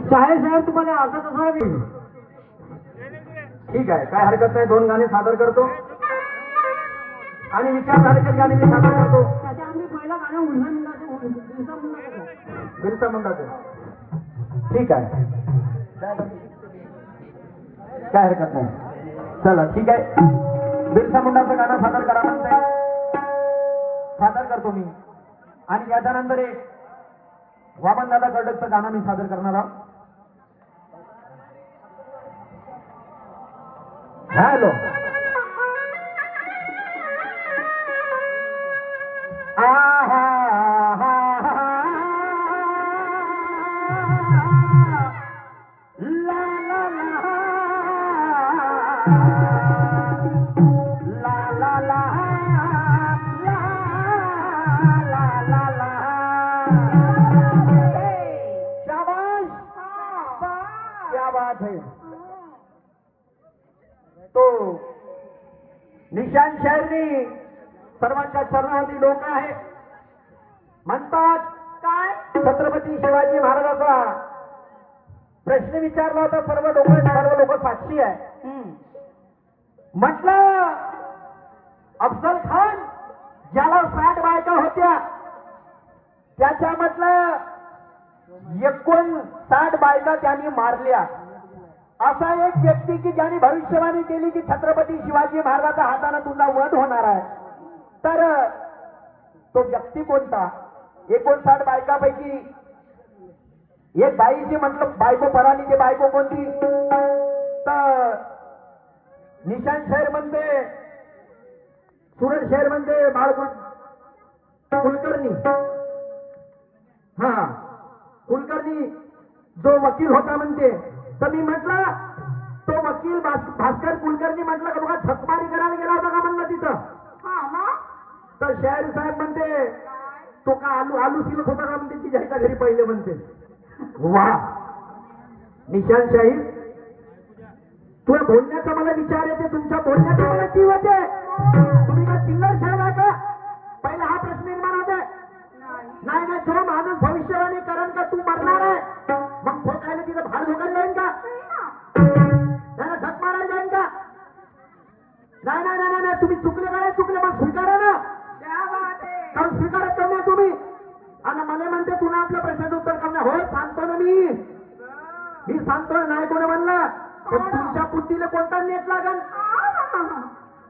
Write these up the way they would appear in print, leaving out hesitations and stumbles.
साहेब तुम्हाला अर्धा तास ठीक आहे, काय हरकत नाही. 2 गाणे सादर करतो आणि विचार झाल्याचे गाणे मी सादर करतो. पहिला गाणं बिरसा मुंडाचं ठीक आहे, काय हरकत नाही. चला ठीक आहे, बिरसा मुंडाचं गाणं सादर करा म्हणते, सादर करतो मी. आणि याच्यानंतर एक वामनदादा कर्डकचं गाणं मी सादर करणार आहोत. हॅलो क्या बात है. तो निशांत शाहीरनी सर्वांच्या चरणावरती डोकं आहे. म्हणतात काय, छत्रपती शिवाजी महाराजाचा प्रश्न विचारला होता. सर्व लोक साक्षी आहे. म्हटलं अफजल खान ज्याला 60 बायका होत्या त्याच्यामधलं 59 बायका त्यांनी मारल्या. असा एक व्यक्ती की ज्याने भविष्यवाणी केली की छत्रपती शिवाजी महाराजांच्या हाताने तुझा वध होणार आहे. तर तो व्यक्ती कोणता? 59 बायकापैकी एक बाईची म्हटलं बायको पराली, ते बायको कोणती? तर निशांत शहर म्हणते, सुरत शहर म्हणते कुलकर्णी. हा कुलकर्णी जो वकील होता म्हणते. तर मी म्हटलं तो वकील भास्कर कुलकर्णी म्हटलं का बघा छकमारी करायला गेला होता का म्हणलं तिथं. तर शाहीर साहेब म्हणते तो का आलू सिलत होता का म्हणते तिच्या घरी पहिले म्हणते. वा निशांत शाहीर, तुला बोलण्याचा मला विचार येते, तुमच्या बोलण्याचा मला जीव येते. तुम्ही का चिल्लर शाहीर आहे का? पहिला हा प्रश्न निर्माण होते. नाही नाही, जो माणूस भविष्यवाणी करण का तू मरणार आहे मग ठोकायला तिथं भाड धोकायला जाईन का? त्याला झक मारायला जाईन का? नाही नाही नाही नाही, तुम्ही चुकले का? नाही चुकले मग स्वीकारा ना. कारण स्वीकारत करणार तुम्ही. आणि मला म्हणते तुला आपल्या प्रश्नाचं उत्तर करणार. हो सांगतो ना मी सांगतो. नाही कोण म्हणलं, पण तुमच्या बुद्धीला कोणता नेट लागन?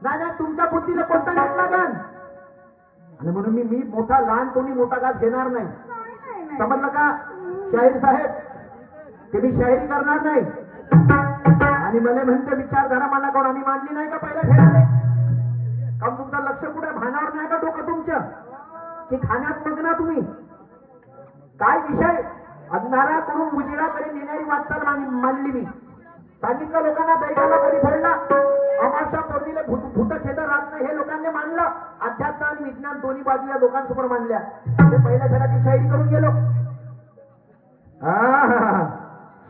नाही नाही, तुमच्या बुद्धीला कोणता नेट लागन? आणि म्हणून मी मोठा लहान कोणी मोठा घास घेणार नाही. समजलं का शाहीर साहेब? ते मी शाहिरी करणार नाही. आणि मला म्हणते विचारधारा मांडा कोण आम्ही मांडली नाही का पहिल्या फेऱ्याने? कारण तुमचं लक्ष कुठे भानावर नाही का डोकं तुमचं की खाण्यात मग ना तुम्ही काय विषय अंधाराकडून उजेडाकडे नेणारी वाटचाल मांडली मी. सांगितलं लोकांना दैवाला कधी फोडला अमाशा पौर्णिले भूत खेद राहत नाही हे लोकांनी मांडलं. अध्यात्म आणि विज्ञान दोन्ही बाजू या लोकांसमोर मांडल्या. ते पहिल्या फेऱ्याची शायरी करून गेलो.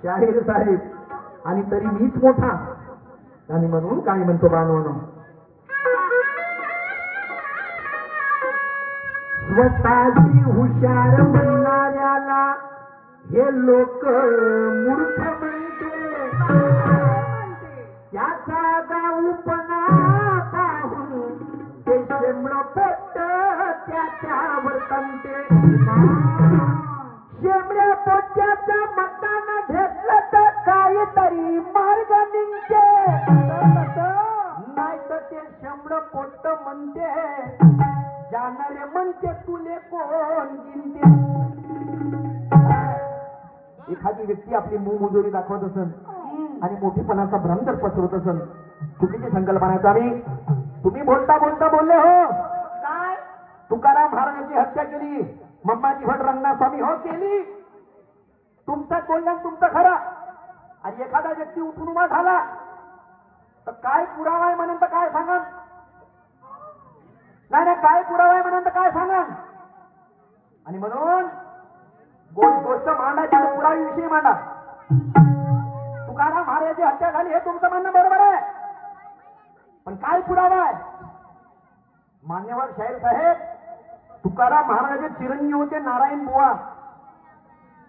शाहीर साहेब आणि तरी मीच मोठा आणि म्हणून काय म्हणतो बानवणं स्वतःची हुशार म्हणणाऱ्याला हे लोक मूर्ख म्हणते. याचा गाऊपणा पाहून ते शेमळ पोट त्याच्यावर तंते. शेमड्या पोट्याच्या मतानं घेतलं तर काहीतरी मार्ग निघते. नाही तर ते शेमड पोट म्हणते जाणारे म्हणते तुले कोण गिनते. एखादी व्यक्ती आपली मुजोरी दाखवत असेल आणि मोठेपणाचा भ्रम जर पसरवत असेल चुकीची संकल्पना आम्ही तुम्ही बोलता बोलता बोलले हो काय तुकाराम महाराजांची हत्या केली मम्माजी भट रंगनाथस्वामी हो केली. तुमचं बोलणं तुमचं खरं आणि एखादा व्यक्ती उठून उभा झाला तर काय पुरावा आहे म्हणून तर काय सांगा. नाही काय पुरावा आहे म्हणून तर काय सांगा. आणि म्हणून गोष्ट मांडायची तर पुराव्याविषयी मांडा. तुकाराम महाराजांची हत्या झाली हे तुमचं म्हणणं बरोबर आहे पण काय पुरावा आहे. मान्यवर शाहीर साहेब तुकाराम महाराजांचे चिरंजीव होते नारायण बुवा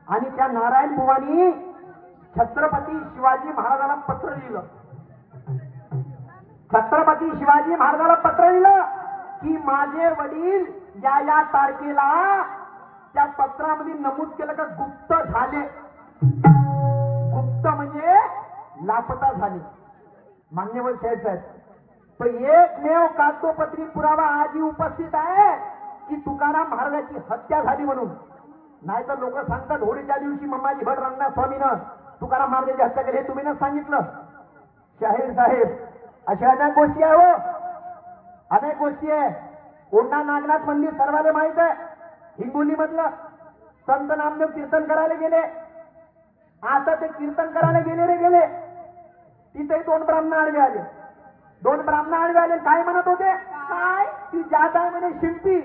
आणि त्या नारायण बुवानी छत्रपती शिवाजी महाराजांना पत्र लिहिलं. छत्रपती शिवाजी महाराजांना पत्र लिहिलं की माझे वडील या तारखेला त्या पत्रामध्ये नमूद केलं का गुप्त झाले. गुप्त म्हणजे लापता झाले. मान्यवर शाहीर साहेब तो एकमेव कागदोपत्री पुरावा आजही उपस्थित आहे की तुकाराम महाराजांची हत्या झाली म्हणून. नाही तर लोक सांगतात होळीच्या दिवशी मम्माजी भट रंगनाथस्वामीनं तुकाराम महाराजांची हत्या केली हे तुम्ही न सांगितलं. शाहीर साहेब अशा अनेक गोष्टी आहे हो अनेक गोष्टी आहे. कोंढा नागनाथ मंदिर सर्वांना माहित आहे. हिंगोली मधलं संत नामदेव कीर्तन करायला गेले. आता ते कीर्तन करायला गेले तिथे दोन ब्राह्मण आडवे आले. दोन ब्राह्मण आडवे आले काय म्हणत होते काय ती जात आहे म्हणे शिंपी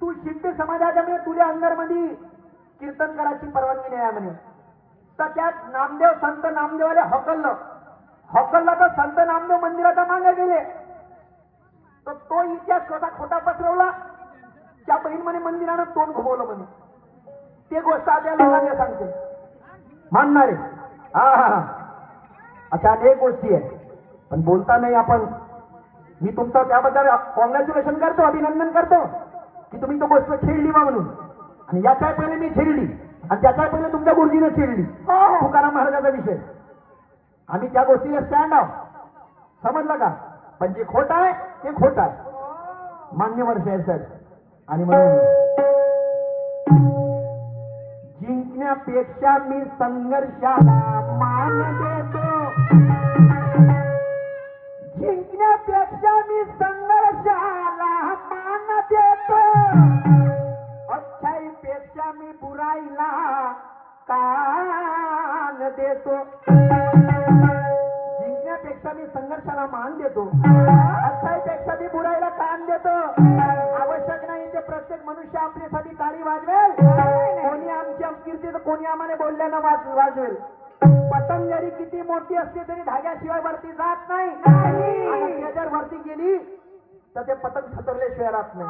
तू शिंपी समाजाच्या म्हणजे तुझ्या अंदरमध्ये कीर्तन करायची परवानगी नाही म्हणे. तर त्यात नामदेव संत नामदेवाले हकललं तर संत नामदेव मंदिराच्या मागे गेले. तर तो इतिहास स्वतः खोटा पसरवला. त्या बहीण म्हणे मंदिरानं तोंड घुमवलं म्हणे. ते गोष्ट आपल्या लोकांना सांगते मानणारे. अशा अनेक गोष्टी आहे पण बोलता नाही आपण. मी तुमचं त्याबद्दल कॉंग्रॅच्युलेशन करतो अभिनंदन करतो की तुम्ही तो गोष्ट छेडली बा म्हणून. आणि याच्या पहिले मी छेडली आणि त्याच्या पहिले तुमच्या गुरुजीने छेडली तुकाराम महाराजाचा विषय. आम्ही त्या गोष्टीला स्टँड आहोत समजलं का. पण जे खोट आहे ते खोट आहे मान्यवर शाहीर साहेब. आणि म्हणून जिंकण्यापेक्षा मी संघर्षाला मान देतो. जिंकण्यापेक्षा मी संघर्षाला मान देतो. अच्छाईपेक्षा मी बुराईला कान देतो. जिंकण्यापेक्षा मी संघर्षाला मान देतो. अच्छाईपेक्षा मी बुराईला कान देतो. आवश्यक नाही ते प्रत्येक मनुष्य आपल्यासाठी ताली वाजवेल. कोणी आमच्या कीर्ती तर कोणी आम्हाला बोलल्यानं वाजवेल. पतंग जरी किती मोठी असली तरी धाग्याशिवाय वरती जात नाही. आणि जर वरती गेली तर ते पतंग छतरल्याशिवाय राहत नाही.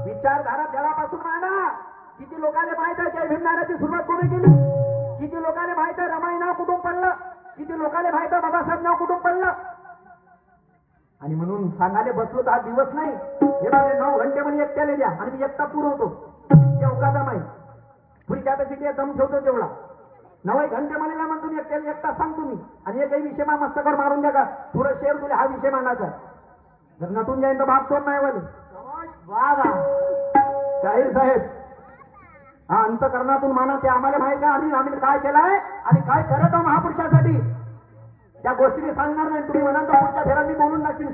विचारधारा जगापासून मांडा. किती लोकांना माहित आहे जय भीम नाराची सुरुवात कोणी केली. किती लोकांना माहित आहे रमाई नाव कुठून पडलं. किती लोकांना माहित आहे बाबासाहेब नाव कुठून पडलं. आणि म्हणून सांगायला बसलो तर हा दिवस नाही. हे म्हणजे 9 घंटे म्हणे एकट्याला द्या आणि मी एकटा पुरवतो. अवकाचा माहीत पुढी कॅपॅसिटी दम ठेवतो तेवढा. 9 घंटे मला म्हणतो एकट्याला एकटा सांगतो मी. आणि एकही विषय मा मस्तकर मारून द्या का थोडं शेअर तुला हा विषय मांडायचा. जर नटून जाईन तर भाग तोड नाही वाले. वा वा शाहीर साहेब हा अंतकरणातून माना ते आम्हाला माहिती आहे. आम्ही काय केलंय आणि काय करत आहोत महापुरुषासाठी. त्या गोष्टी मी सांगणार नाही. तुम्ही म्हणाल तर पुढच्या फेरात मी बोलून दाखवीन.